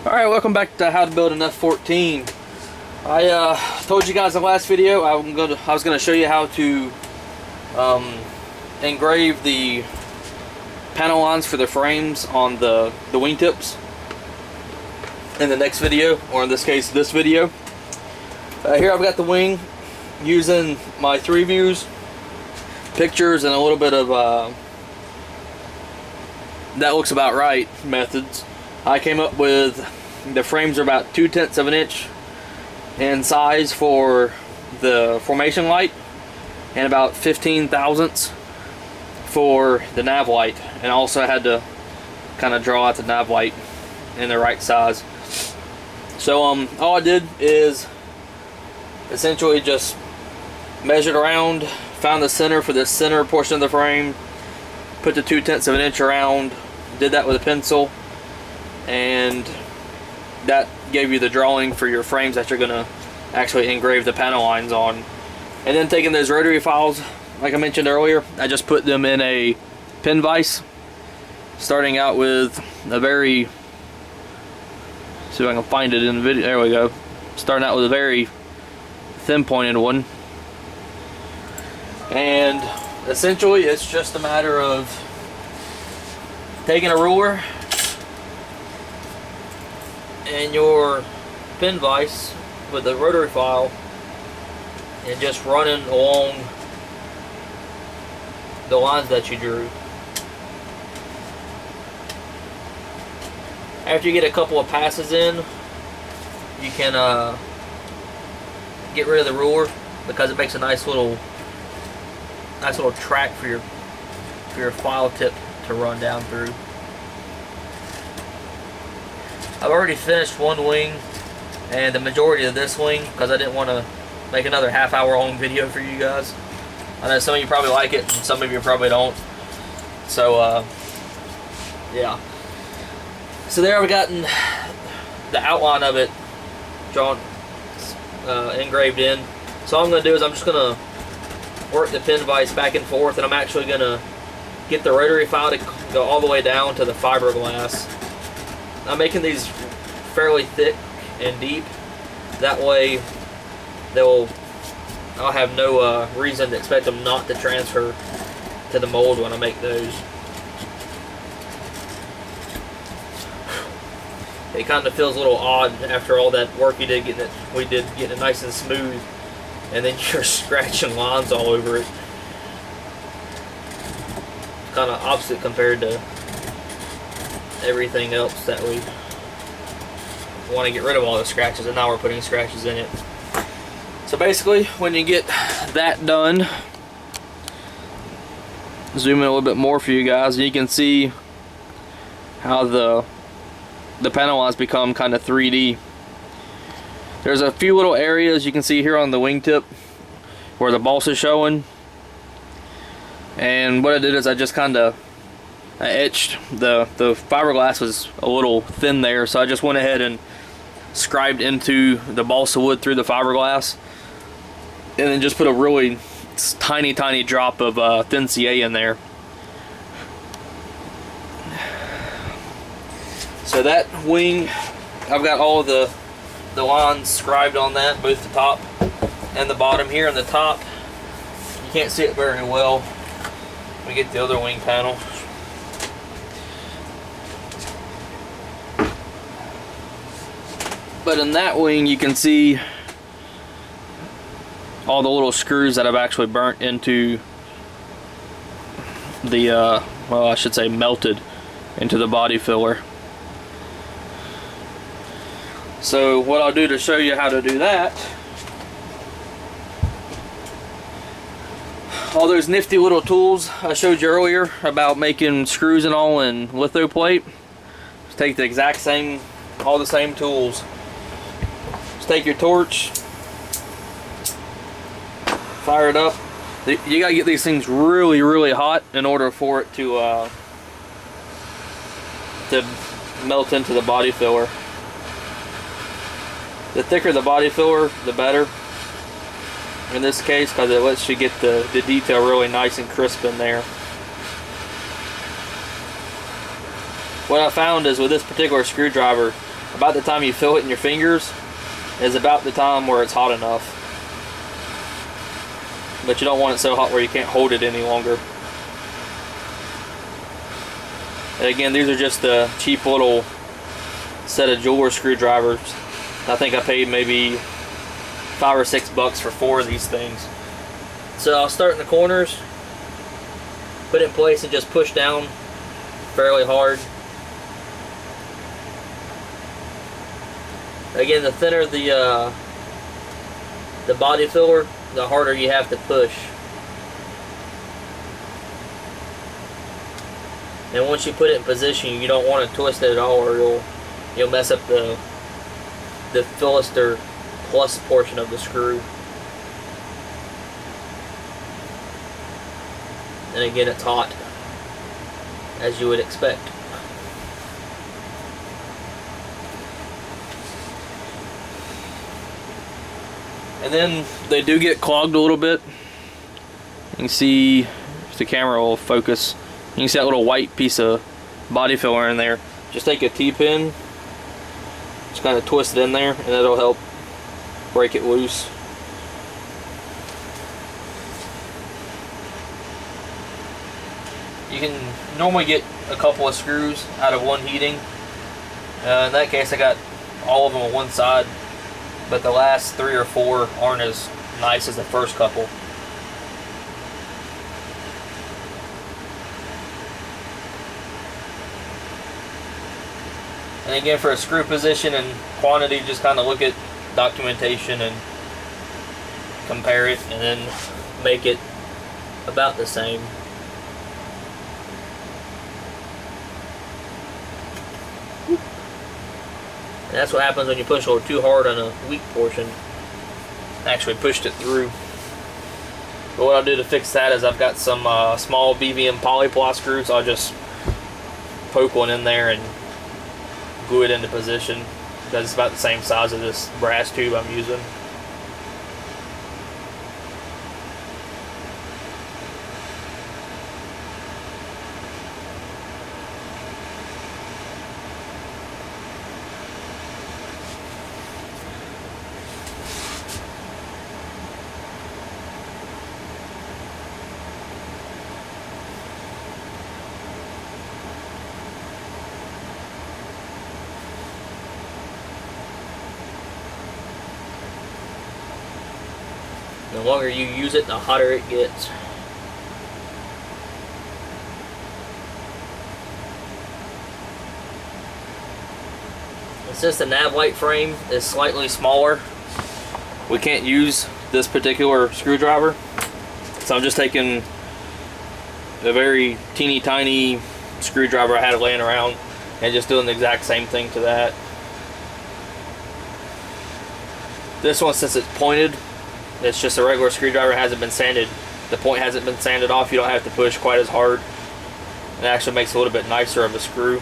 Alright, welcome back to how to build an F-14. I told you guys in the last video I was gonna show you how to engrave the panel lines for the frames on the wingtips in the next video, or in this case this video. Here I've got the wing using my 3 views, pictures, and a little bit of that looks about right methods. I came up with the frames are about 2/10 of an inch in size for the formation light and about 15 thousandths for the nav light, and also I had to kind of draw out the nav light in the right size. So all I did is essentially just measured around, found the center for the center portion of the frame, put the 2/10 of an inch around, did that with a pencil, and that gave you the drawing for your frames that you're gonna actually engrave the panel lines on. And then taking those rotary files, like I mentioned earlier, I just put them in a pin vise, starting out with a very, see if I can find it in the video, there we go, starting out with a very thin pointed one. And essentially it's just a matter of taking a ruler and your pin vise with the rotary file and just running along the lines that you drew. After you get a couple of passes in, you can get rid of the ruler, because it makes a nice little track for your file tip to run down through. I've already finished one wing and the majority of this wing, because I didn't want to make another half-hour long video for you guys. I know some of you probably like it and some of you probably don't. So yeah. So there I've gotten the outline of it drawn, engraved in. So all I'm going to do is I'm just going to work the pin vise back and forth, and I'm actually going to get the rotary file to go all the way down to the fiberglass. I'm making these fairly thick and deep. That way I'll have no reason to expect them not to transfer to the mold when I make those. It kind of feels a little odd after all that work we did getting it nice and smooth, and then you're scratching lines all over it. Kind of opposite compared to everything else that we want to get rid of, all the scratches, and now we're putting scratches in it. So basically, when you get that done, zoom in a little bit more for you guys, and you can see how the panel lines become kind of 3D. There's a few little areas you can see here on the wingtip where the boss is showing, and what I did is I just kind of etched the fiberglass was a little thin there, so I just went ahead and scribed into the balsa wood through the fiberglass, and then just put a really tiny drop of thin CA in there. So that wing, I've got all of the lines scribed on that, both the top and the bottom. Here on the top, you can't see it very well. Let me get the other wing panel. But in that wing, you can see all the little screws that I've actually burnt into the, well, I should say melted into the body filler. So what I'll do to show you how to do that, all those nifty little tools I showed you earlier about making screws and all in litho plate, just take the exact same, all the same tools. Just take your torch, fire it up. You gotta get these things really hot in order for it to melt into the body filler. The thicker the body filler, the better in this case, because it lets you get the detail really nice and crisp in there. What I found is with this particular screwdriver, about the time you feel it in your fingers is about the time where it's hot enough. But you don't want it so hot where you can't hold it any longer. And again, these are just the cheap little set of jeweler screwdrivers. I think I paid maybe $5 or $6 for 4 of these things. So I'll start in the corners, put it in place, and just push down fairly hard. Again, the thinner the body filler, the harder you have to push. And once you put it in position, you don't want to twist it at all, or you'll mess up the Philister plus portion of the screw. And again, it's hot, as you would expect. And then they do get clogged a little bit. You can see, if the camera will focus, you can see that little white piece of body filler in there. Just take a T-pin, just kind of twist it in there, and that'll help break it loose. You can normally get a couple of screws out of one heating. In that case, I got all of them on one side, but the last 3 or 4 aren't as nice as the first couple. And again, for a screw position and quantity, just kind of look at documentation and compare it, and then make it about the same. And that's what happens when you push a little too hard on a weak portion. Actually pushed it through. But what I'll do to fix that is I've got some small BVM polyply screws. I'll just poke one in there and glue it into position, because it's about the same size as this brass tube I'm using. The longer you use it, the hotter it gets. And since the nav light frame is slightly smaller, we can't use this particular screwdriver. So I'm just taking a very teeny tiny screwdriver I had laying around and just doing the exact same thing to that. This one, since it's pointed, it's just a regular screwdriver, hasn't been sanded. The point hasn't been sanded off. You don't have to push quite as hard. It actually makes a little bit nicer of a screw.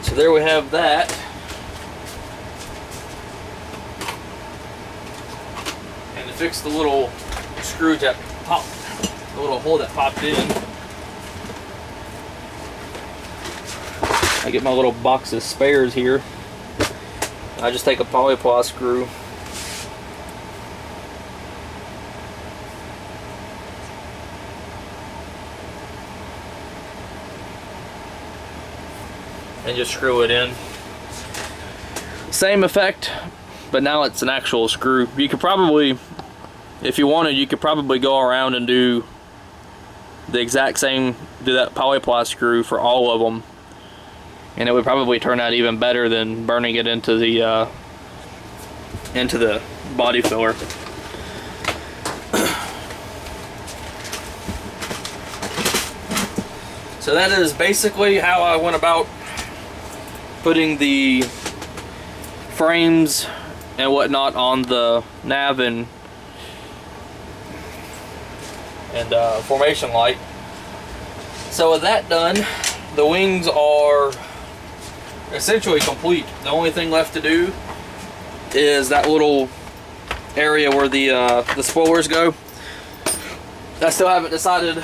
So there we have that. And to fix the little screw that popped, the little hole that popped in, I get my little box of spares here. I just take a polyply screw, and just screw it in. Same effect, but now it's an actual screw. You could probably, if you wanted, you could probably go around and do the exact same, do that polyply screw for all of them, and it would probably turn out even better than burning it into the body filler. So that is basically how I went about putting the frames and whatnot on the nav and formation light. So with that done, the wings are essentially complete. The only thing left to do is that little area where the spoilers go. I still haven't decided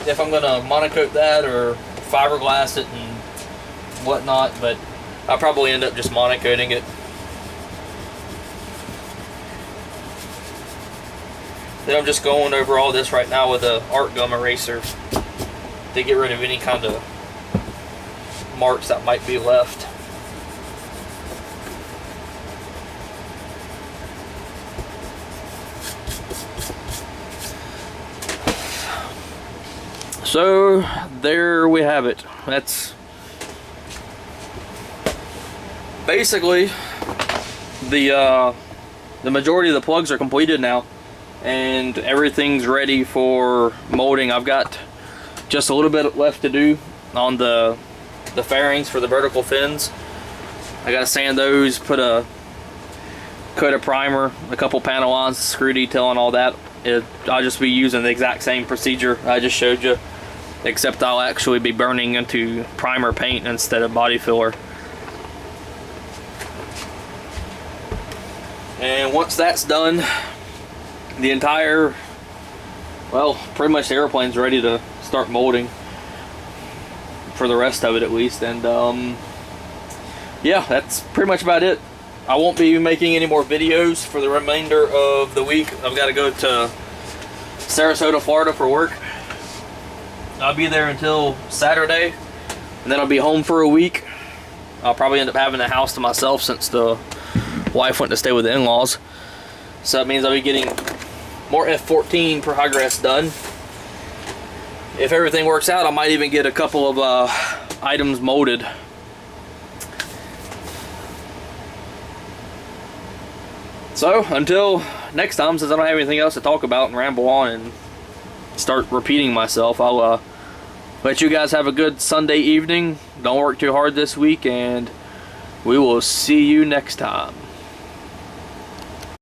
if I'm gonna monocoat that or fiberglass it and whatnot, but I'll probably end up just monocoating it. Then I'm just going over all this right now with a art gum eraser to get rid of any kind of marks that might be left. So there we have it. That's basically the majority of the plugs are completed now, and everything's ready for molding. I've got just a little bit left to do on the fairings for the vertical fins. I gotta sand those, put a coat of primer, a couple panel lines, screw detail and all that. I'll just be using the exact same procedure I just showed you, except I'll actually be burning into primer paint instead of body filler. And once that's done, the entire, well, pretty much the airplane's ready to start molding for the rest of it at least. And yeah, that's pretty much about it. I won't be making any more videos for the remainder of the week. I've got to go to Sarasota, Florida for work. I'll be there until Saturday, and then I'll be home for a week. I'll probably end up having the house to myself since the wife went to stay with the in-laws. So that means I'll be getting more F-14 progress done. If everything works out, I might even get a couple of items molded. So until next time, since I don't have anything else to talk about and ramble on and start repeating myself, I'll let you guys have a good Sunday evening. Don't work too hard this week, and we will see you next time.